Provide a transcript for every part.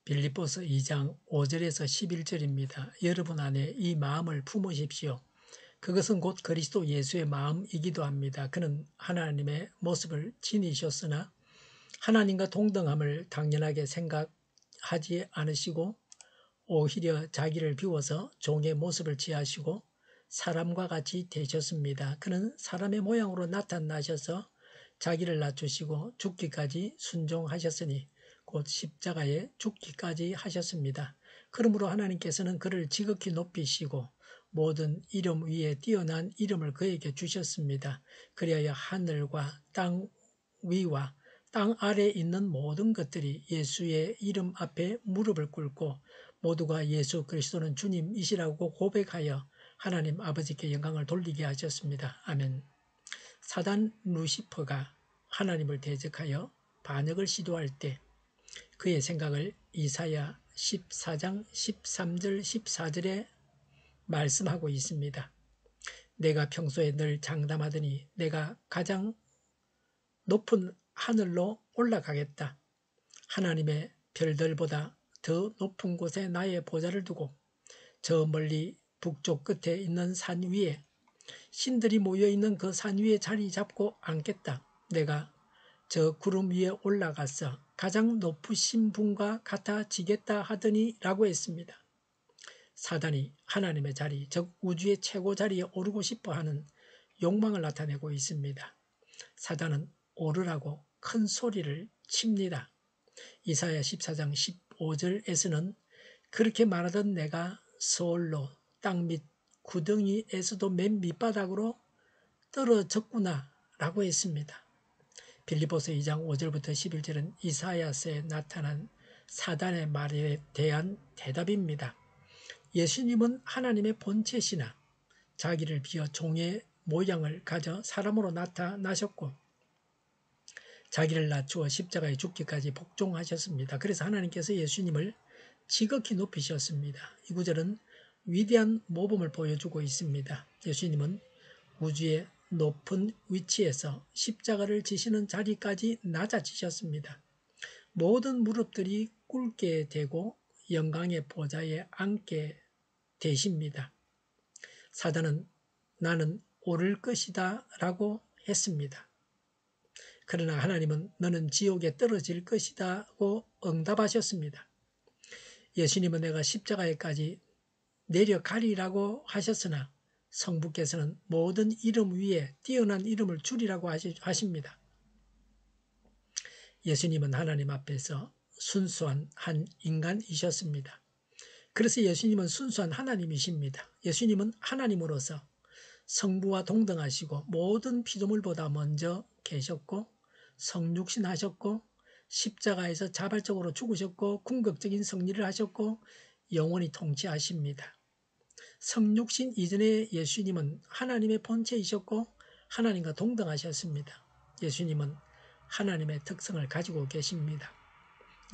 빌립보서 2장 5절에서 11절입니다. 여러분 안에 이 마음을 품으십시오. 그것은 곧 그리스도 예수의 마음이기도 합니다. 그는 하나님의 모습을 지니셨으나 하나님과 동등함을 당연하게 생각하지 않으시고 오히려 자기를 비워서 종의 모습을 취하시고 사람과 같이 되셨습니다. 그는 사람의 모양으로 나타나셔서 자기를 낮추시고 죽기까지 순종하셨으니 곧 십자가에 죽기까지 하셨습니다. 그러므로 하나님께서는 그를 지극히 높이시고 모든 이름 위에 뛰어난 이름을 그에게 주셨습니다. 그리하여 하늘과 땅 위와 땅 아래에 있는 모든 것들이 예수의 이름 앞에 무릎을 꿇고 모두가 예수 그리스도는 주님이시라고 고백하여 하나님 아버지께 영광을 돌리게 하셨습니다. 아멘. 사단 루시퍼가 하나님을 대적하여 반역을 시도할 때 그의 생각을 이사야 14장 13절 14절에 말씀하고 있습니다. 내가 평소에 늘 장담하더니 내가 가장 높은 하늘로 올라가겠다. 하나님의 별들보다 더 높은 곳에 나의 보좌를 두고 저 멀리 북쪽 끝에 있는 산 위에 신들이 모여있는 그 산 위에 자리 잡고 앉겠다. 내가 저 구름 위에 올라가서 가장 높으신 분과 같아지겠다 하더니 라고 했습니다. 사단이 하나님의 자리, 즉 우주의 최고 자리에 오르고 싶어하는 욕망을 나타내고 있습니다. 사단은 오르라고 큰 소리를 칩니다. 이사야 14장 15절에서는 그렇게 말하던 내가 서울로 땅 밑 구덩이에서도 맨 밑바닥으로 떨어졌구나 라고 했습니다. 빌립보서 2장 5절부터 11절은 이사야서에 나타난 사단의 말에 대한 대답입니다. 예수님은 하나님의 본체시나 자기를 비어 종의 모양을 가져 사람으로 나타나셨고 자기를 낮추어 십자가에 죽기까지 복종하셨습니다. 그래서 하나님께서 예수님을 지극히 높이셨습니다. 이 구절은 위대한 모범을 보여주고 있습니다. 예수님은 우주의 높은 위치에서 십자가를 지시는 자리까지 낮아지셨습니다. 모든 무릎들이 꿇게 되고 영광의 보좌에 앉게 되십니다. 사단은 나는 오를 것이다 라고 했습니다. 그러나 하나님은 너는 지옥에 떨어질 것이다고 응답하셨습니다. 예수님은 내가 십자가에까지 내려가리라고 하셨으나 성부께서는 모든 이름 위에 뛰어난 이름을 주리라고 하십니다. 예수님은 하나님 앞에서 순수한 한 인간이셨습니다. 그래서 예수님은 순수한 하나님이십니다. 예수님은 하나님으로서 성부와 동등하시고 모든 피조물보다 먼저 계셨고 성육신하셨고 십자가에서 자발적으로 죽으셨고 궁극적인 승리를 하셨고 영원히 통치하십니다. 성육신 이전에 예수님은 하나님의 본체이셨고 하나님과 동등하셨습니다. 예수님은 하나님의 특성을 가지고 계십니다.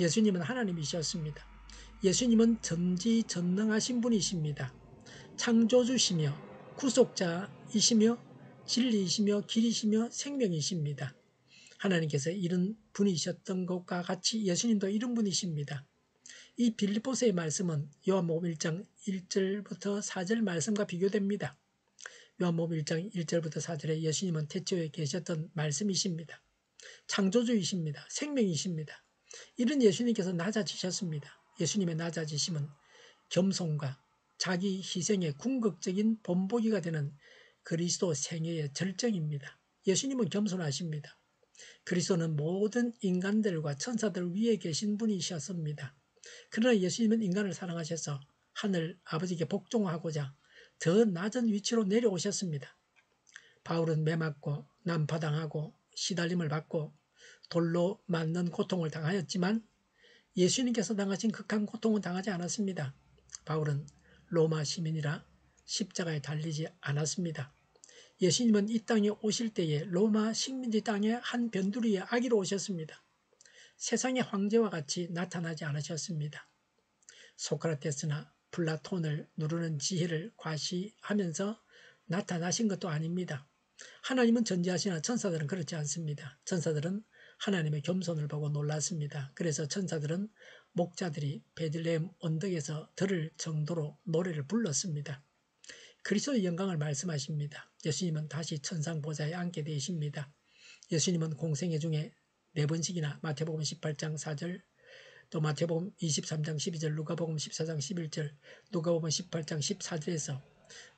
예수님은 하나님이셨습니다. 예수님은 전지전능하신 분이십니다. 창조주시며 구속자이시며 진리이시며 길이시며 생명이십니다. 하나님께서 이런 분이셨던 것과 같이 예수님도 이런 분이십니다. 이 빌립보서의 말씀은 요한복음 1장 1절부터 4절 말씀과 비교됩니다. 요한복음 1장 1절부터 4절에 예수님은 태초에 계셨던 말씀이십니다. 창조주이십니다. 생명이십니다. 이런 예수님께서 낮아지셨습니다. 예수님의 낮아지심은 겸손과 자기 희생의 궁극적인 본보기가 되는 그리스도 생애의 절정입니다. 예수님은 겸손하십니다. 그리스도는 모든 인간들과 천사들 위에 계신 분이셨습니다. 그러나 예수님은 인간을 사랑하셔서 하늘 아버지께 복종하고자 더 낮은 위치로 내려오셨습니다. 바울은 매맞고 난파당하고 시달림을 받고 돌로 맞는 고통을 당하였지만 예수님께서 당하신 극한 고통은 당하지 않았습니다. 바울은 로마 시민이라 십자가에 달리지 않았습니다. 예수님은 이 땅에 오실 때에 로마 식민지 땅의 한 변두리에 아기로 오셨습니다. 세상의 황제와 같이 나타나지 않으셨습니다. 소크라테스나 플라톤을 누르는 지혜를 과시하면서 나타나신 것도 아닙니다. 하나님은 전지하시나 천사들은 그렇지 않습니다. 천사들은 하나님의 겸손을 보고 놀랐습니다. 그래서 천사들은 목자들이 베들레헴 언덕에서 들을 정도로 노래를 불렀습니다. 그리스도의 영광을 말씀하십니다. 예수님은 다시 천상 보좌에 앉게 되십니다. 예수님은 공생애 중에 4번씩이나 마태복음 18장 4절, 또 마태복음 23장 12절, 누가복음 14장 11절, 누가복음 18장 14절에서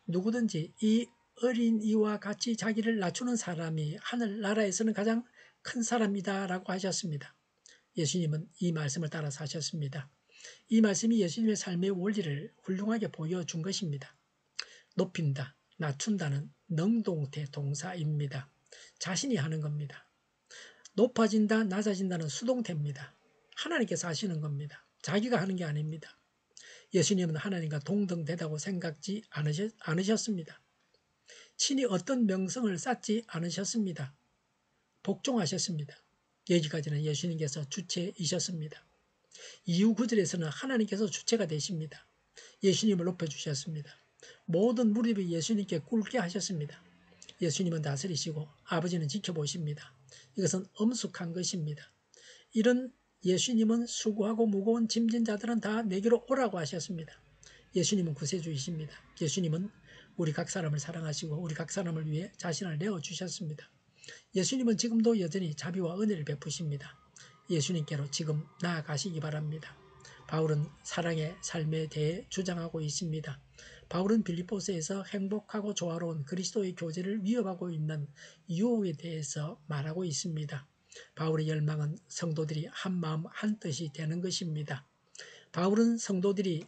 누구든지 이 어린 이와 같이 자기를 낮추는 사람이 하늘나라에서는 가장 큰 사람이다 라고 하셨습니다. 예수님은 이 말씀을 따라 사셨습니다. 이 말씀이 예수님의 삶의 원리를 훌륭하게 보여준 것입니다. 높인다, 낮춘다는 능동태 동사입니다. 자신이 하는 겁니다. 높아진다, 낮아진다는 수동태입니다. 하나님께서 하시는 겁니다. 자기가 하는 게 아닙니다. 예수님은 하나님과 동등되다고 생각지 않으셨습니다. 친히 어떤 명성을 쌓지 않으셨습니다. 복종하셨습니다. 여기까지는 예수님께서 주체이셨습니다. 이후 구절에서는 하나님께서 주체가 되십니다. 예수님을 높여주셨습니다. 모든 무릎이 예수님께 꿇게 하셨습니다. 예수님은 다스리시고 아버지는 지켜보십니다. 이것은 엄숙한 것입니다. 이런 예수님은 수고하고 무거운 짐진 자들은 다 내게로 오라고 하셨습니다. 예수님은 구세주이십니다. 예수님은 우리 각 사람을 사랑하시고 우리 각 사람을 위해 자신을 내어주셨습니다. 예수님은 지금도 여전히 자비와 은혜를 베푸십니다. 예수님께로 지금 나아가시기 바랍니다. 바울은 사랑의 삶에 대해 주장하고 있습니다. 바울은 빌립보서에서 행복하고 조화로운 그리스도의 교제를 위협하고 있는 유혹에 대해서 말하고 있습니다. 바울의 열망은 성도들이 한마음 한뜻이 되는 것입니다. 바울은 성도들이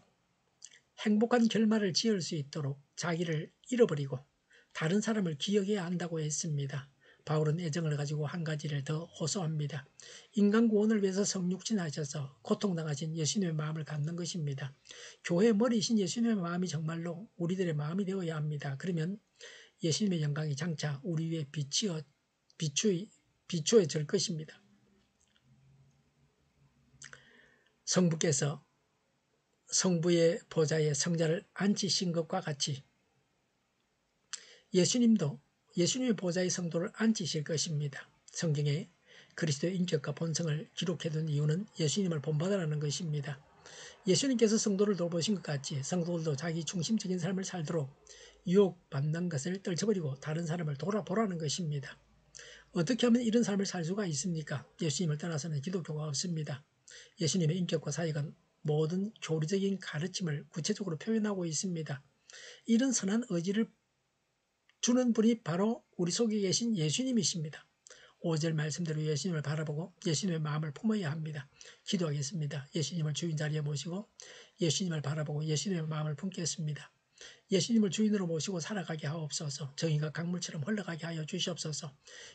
행복한 결말을 지을 수 있도록 자기를 잃어버리고 다른 사람을 기억해야 한다고 했습니다. 바울은 애정을 가지고 한 가지를 더 호소합니다. 인간 구원을 위해서 성육신하셔서 고통당하신 예수님의 마음을 갖는 것입니다. 교회의 머리이신 예수님의 마음이 정말로 우리들의 마음이 되어야 합니다. 그러면 예수님의 영광이 장차 우리 위에 비추어질 것입니다. 성부께서 성부의 보좌에 성자를 앉히신 것과 같이 예수님도 예수님의 보좌의 성도를 앉히실 것입니다. 성경에 그리스도의 인격과 본성을 기록해둔 이유는 예수님을 본받으라는 것입니다. 예수님께서 성도를 돌보신 것 같이 성도들도 자기 중심적인 삶을 살도록 유혹받는 것을 떨쳐버리고 다른 사람을 돌아보라는 것입니다. 어떻게 하면 이런 삶을 살 수가 있습니까? 예수님을 떠나서는 기독교가 없습니다. 예수님의 인격과 사역은 모든 교리적인 가르침을 구체적으로 표현하고 있습니다. 이런 선한 의지를 주는 분이 바로 우리 속에 계신 예수님이십니다. 5절 말씀대로 예수님을 바라보고 예수님의 마음을 품어야 합니다. 기도하겠습니다. 예수님을 주인 자리에 모시고 예수님을 바라보고 예수님의 마음을 품겠습니다. 예수님을 주인으로 모시고 살아가게 하옵소서. 정의가 강물처럼 흘러가게 하여 주시옵소서.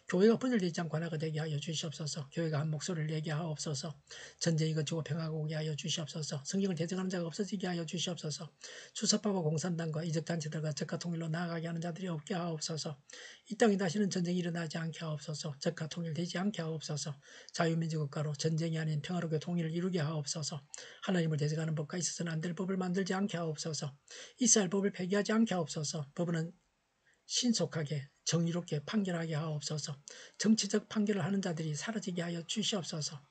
교회가 분열되지 않고 하나가 되게 하여 주시옵소서. 교회가 한 목소리를 내게 하옵소서. 전쟁이 그치고 평화가 오게 하여 주시옵소서. 성경을 대적하는 자가 없어지게 하여 주시옵소서. 주사파와 공산당과 이적단체들과 적과 통일로 나아가게 하는 자들이 없게 하옵소서. 이 땅에 다시는 전쟁이 일어나지 않게 하옵소서. 적과 통일되지 않게 하옵소서. 자유민주 국가로 전쟁이 아닌 평화롭게 통일을 이루게 하옵소서. 하나님을 대적하는 법과 있어서는 안 될 법을 만들지 않게 하옵소서. 이스라엘 법을 폐기하지 않게 하옵소서. 법은 신속하게 정의롭게 판결하게 하옵소서. 정치적 판결을 하는 자들이 사라지게 하여 주시옵소서.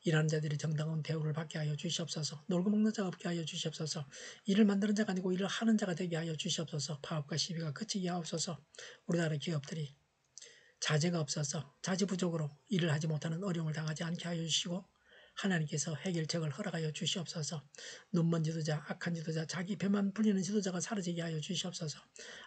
일하는 자들이 정당한 대우를 받게 하여 주시옵소서. 놀고 먹는 자가 없게 하여 주시옵소서. 일을 만드는 자가 아니고 일을 하는 자가 되게 하여 주시옵소서. 파업과 시비가 그치게 하옵소서. 우리나라 기업들이 자재가 없어서 자재부족으로 일을 하지 못하는 어려움을 당하지 않게 하여 주시고 하나님께서 해결책을 허락하여 주시옵소서. 눈먼 지도자, 악한 지도자, 자기 배만 불리는 지도자가 사라지게 하여 주시옵소서.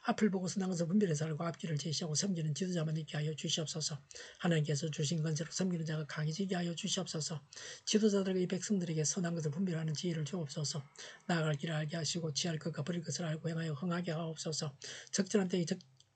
앞을 보고 선한 것을 분별해 살고 앞길을 제시하고 섬기는 지도자만 있게 하여 주시옵소서. 하나님께서 주신 건세로 섬기는 자가 강해지게 하여 주시옵소서. 지도자들과 이 백성들에게 선한 것을 분별하는 지혜를 주옵소서. 나아갈 길을 알게 하시고 취할 것과 버릴 것을 알고 행하여 흥하게 하옵소서. 적절한 때에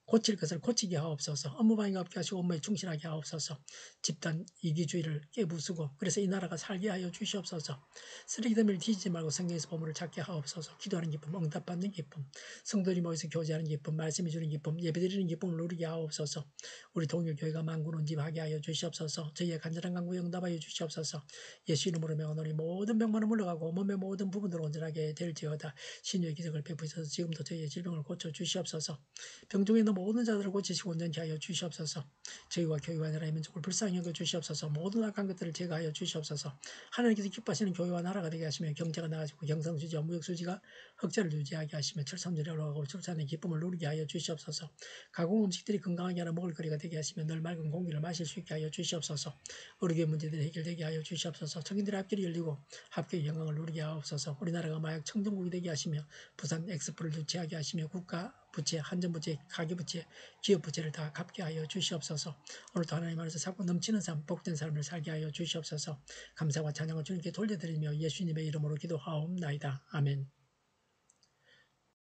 고칠 것을 고치게 하옵소서. 업무방해가 없게 하시고 업무에 충실하게 하옵소서. 집단 이기주의를 깨부수고 그래서 이 나라가 살게 하여 주시옵소서. 쓰레기 더미를 뒤지지 말고 성경에서 보물을 찾게 하옵소서. 기도하는 기쁨, 응답받는 기쁨, 성도들이 모여서 교제하는 기쁨, 말씀해 주는 기쁨, 예배드리는 기쁨을 누리게 하옵소서. 우리 동일교회가 만군 운집하게 하여 주시옵소서. 저희의 간절한 간구에 응답하여 주시옵소서. 예수 이름으로 명하노니 모든 병만은 물러가고 몸의 모든 부분으로 온전하게 될지어다. 신유의 기적을 베푸셔서 지금도 저희의 질병을 고쳐 주시옵소서. 병중에 모든 자들을 고치시고 온전케 하여 주시옵소서. 저희와 교회와 나라의 민족을 불쌍히 여겨 주시옵소서. 모든 악한 것들을 제거하여 주시옵소서. 하나님께서 기뻐하시는 교회와 나라가 되게 하시며 경제가 나아지고 경상수지와 무역수지가 흑자를 유지하게 하시며 철삼들이 올라가고 출산의 기쁨을 누리게 하여 주시옵소서. 가공 음식들이 건강하게 하는 먹을거리가 되게 하시며 늘 맑은 공기를 마실 수 있게 하여 주시옵소서. 의료계 문제들이 해결되게 하여 주시옵소서. 청인들의 앞길이 열리고 합격의 영광을 누리게 하옵소서. 우리나라가 마약 청정국이 되게 하시며 부산 엑스포를 유치하게 하시며 국가 부채, 한전부채, 가계부채, 기업부채를 다 갚게 하여 주시옵소서. 오늘도 하나님 안에서 자꾸 넘치는 삶, 복된 삶을 살게 하여 주시옵소서. 감사와 찬양을 주님께 돌려드리며 예수님의 이름으로 기도하옵나이다. 아멘.